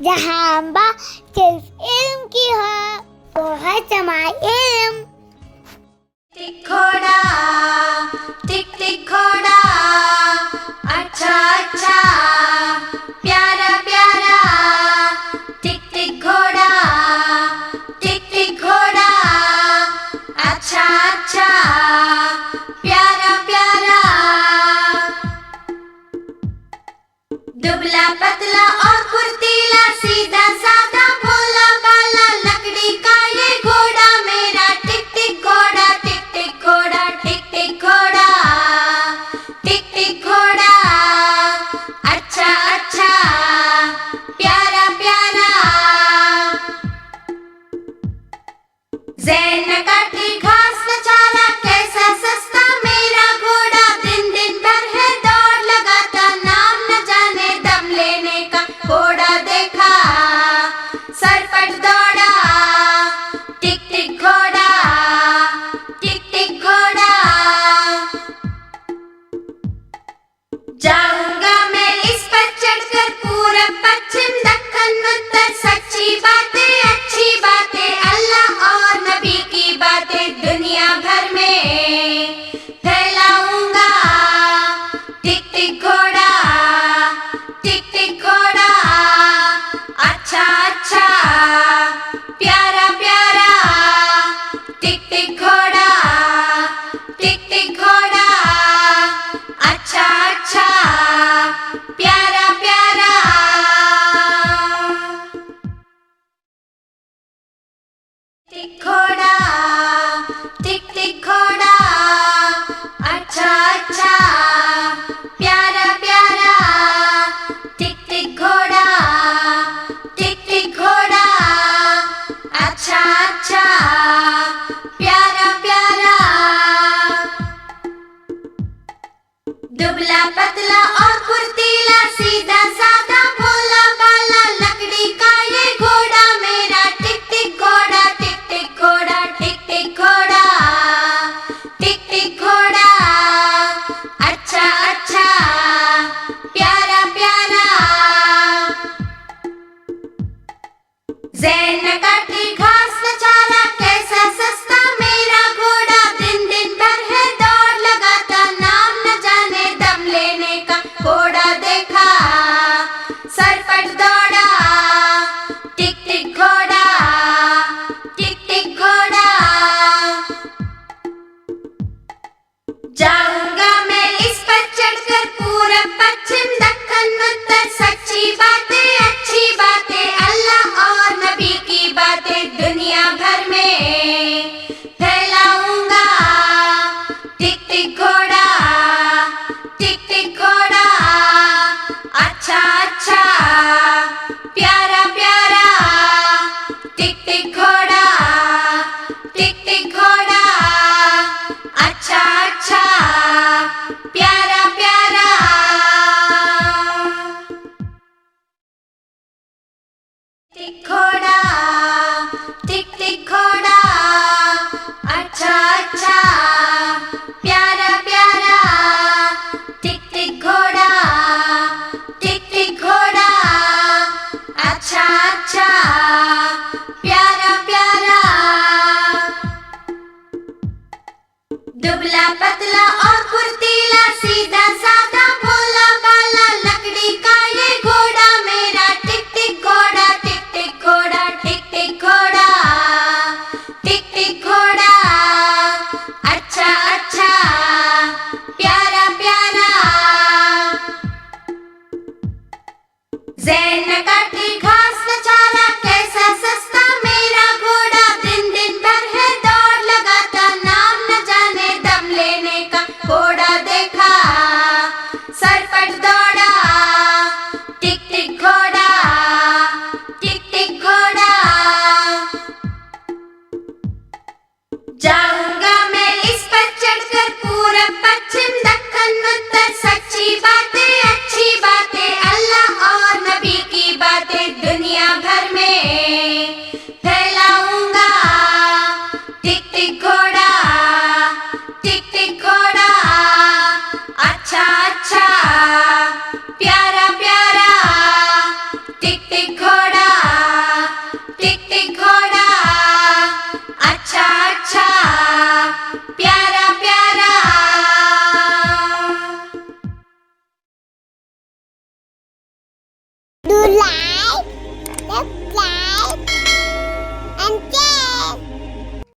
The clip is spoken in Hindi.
जहाँ अम्बा सिर्फ इल्म की हो, वो है समाए इल्म। टिक घोड़ा, टिक टिक घोड़ा, अच्छा अच्छा, प्यारा प्यारा। टिक टिक घोड़ा, टिक टिक घोड़ा, अच्छा अच्छा, प्यारा प्यारा। दुबला पतला और फुर्तीला, सीधा साधा भोला भाला, लकड़ी का ये घोड़ा मेरा। टिक टिक घोड़ा, टिक टिक घोड़ा, टिक टिक घोड़ा, टिक टिक घोड़ा, अच्छा अच्छा, प्यारा प्यारा। ज़ैन न काटी घास न चारा, कैसा सस्ता मेरा घोड़ा। दिन दिन भर है दौड़ लगाता, नाम न जाने दम लेने का। घोड़ा देखा सरपट दौड़ा, टिक टिक घोड़ा, टिक टिक घोड़ा। जाऊंगा मैं इस पर चढ़कर, पूरब पश्चिम दक्कन उत्तर। सच्ची बातें अच्छी बातें, अल्लाह और नबी की बातें दुनिया भर में फैलाऊंगा। टिक टिक घोड़ा, टिक टिक घोड़ा, अच्छा अच्छा, प्यारा प्यारा। टिक टिक घोड़ा, टिक टिक घोड़ा, अच्छा अच्छा, प्यारा प्यारा। टिक घोड़ा, टिक टिक घोड़ा, अच्छा अच्छा, प्यारा प्यारा। टिक टिक घोड़ा, टिक टिक घोड़ा, अच्छा अच्छा, प्यारा प्यारा। दुबला पतला और फुर्तीला, सीधा साधा भोला भाला, लकड़ी का ये घोड़ा मेरा। टिक टिक घोड़ा, टिक टिक घोड़ा, टिक टिक घोड़ा, टिक टिक घोड़ा, अच्छा अच्छा, प्यारा प्यारा। ज़ैन न काटी घास न चारा, कैसा सस्ता मेरा घोड़ा। दिन दिन भर है दौड़ लगाता, नाम न जाने दम लेने का। घोड़ा देखा सरपट दौड़ा, टिक टिक घोड़ा, टिक टिक घोड़ा। जाऊंगा मैं इस पर चढ़कर, पूरब पश्चिम दक्कन उत्तर। सच्ची बातें अच्छी बातें, अल्लाह और नबी की बातें दुनिया भर में फैलाऊंगा। टिक टिक घोड़ा, टिक टिक घोड़ा, अच्छा अच्छा, प्यारा प्यारा। टिक टिक घोड़ा, टिक टिक घोड़ा, अच्छा अच्छा, प्यारा प्यारा। टिक घोड़ा, टिक टिक घोड़ा, अच्छा अच्छा, प्यारा प्यारा। टिक टिक घोड़ा, टिक टिक घोड़ा, अच्छा अच्छा, प्यारा प्यारा। दुबला पतला और फुर्तीला, सीधा साधा भोला भाला, लकड़ी का ये घोड़ा मेरा। टिक टिक घोड़ा, टिक टिक घोड़ा, टिक टिक घोड़ा, टिक टिक घोड़ा, अच्छा अच्छा, प्यारा प्यारा। ज़ैन न काटी घास न चारा, कैसा सस्ता मेरा घोड़ा। दिन दिन भर है दौड़ लगाता, नाम न जाने दम लेने का। घोड़ा देखा सरपट दौड़ा,